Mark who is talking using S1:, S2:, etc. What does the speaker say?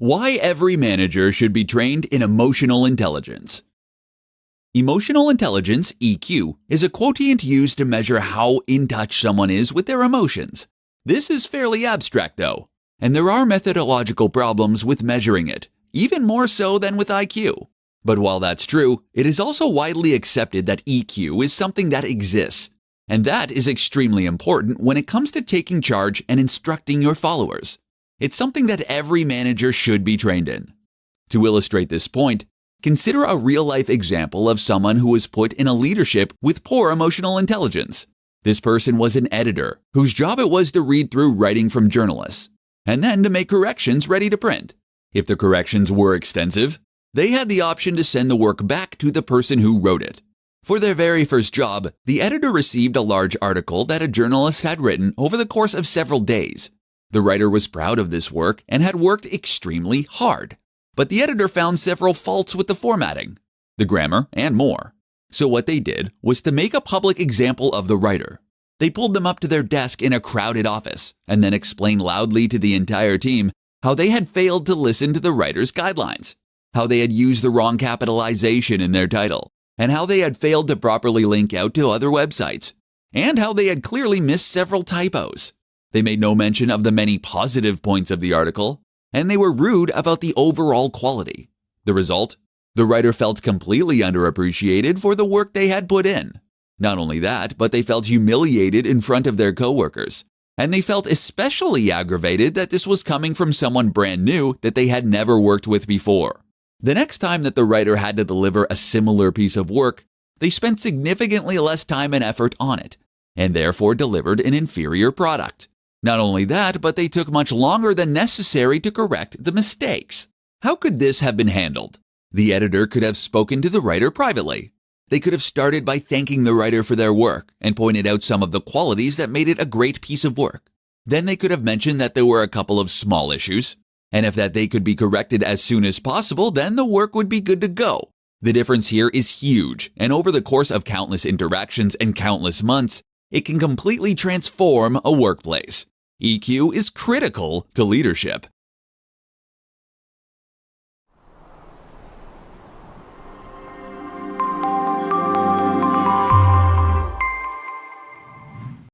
S1: Why every manager should be trained in emotional intelligence. Emotional intelligence, EQ, is a quotient used to measure how in touch someone is with their emotions. This is fairly abstract though, and there are methodological problems with measuring it, even more so than with IQ. But while that's true, it is also widely accepted that EQ is something that exists, and that is extremely important when it comes to taking charge and instructing your followers. It's something that every manager should be trained in. To illustrate this point, consider a real-life example of someone who was put in a leadership with poor emotional intelligence. This person was an editor whose job it was to read through writing from journalists, and then to make corrections ready to print. If the corrections were extensive, they had the option to send the work back to the person who wrote it. For their very first job, the editor received a large article that a journalist had written over the course of several days. The writer was proud of this work and had worked extremely hard. But the editor found several faults with the formatting, the grammar, and more. So what they did was to make a public example of the writer. They pulled them up to their desk in a crowded office and then explained loudly to the entire team how they had failed to listen to the writer's guidelines, how they had used the wrong capitalization in their title, and how they had failed to properly link out to other websites, and how they had clearly missed several typos. They made no mention of the many positive points of the article, and they were rude about the overall quality. The result? The writer felt completely underappreciated for the work they had put in. Not only that, but they felt humiliated in front of their coworkers, and they felt especially aggravated that this was coming from someone brand new that they had never worked with before. The next time that the writer had to deliver a similar piece of work, they spent significantly less time and effort on it, and therefore delivered an inferior product. Not only that, but they took much longer than necessary to correct the mistakes. How could this have been handled? The editor could have spoken to the writer privately. They could have started by thanking the writer for their work and pointed out some of the qualities that made it a great piece of work. Then they could have mentioned that there were a couple of small issues, and if that they could be corrected as soon as possible, then the work would be good to go. The difference here is huge, and over the course of countless interactions and countless months, it can completely transform a workplace. EQ is critical to leadership.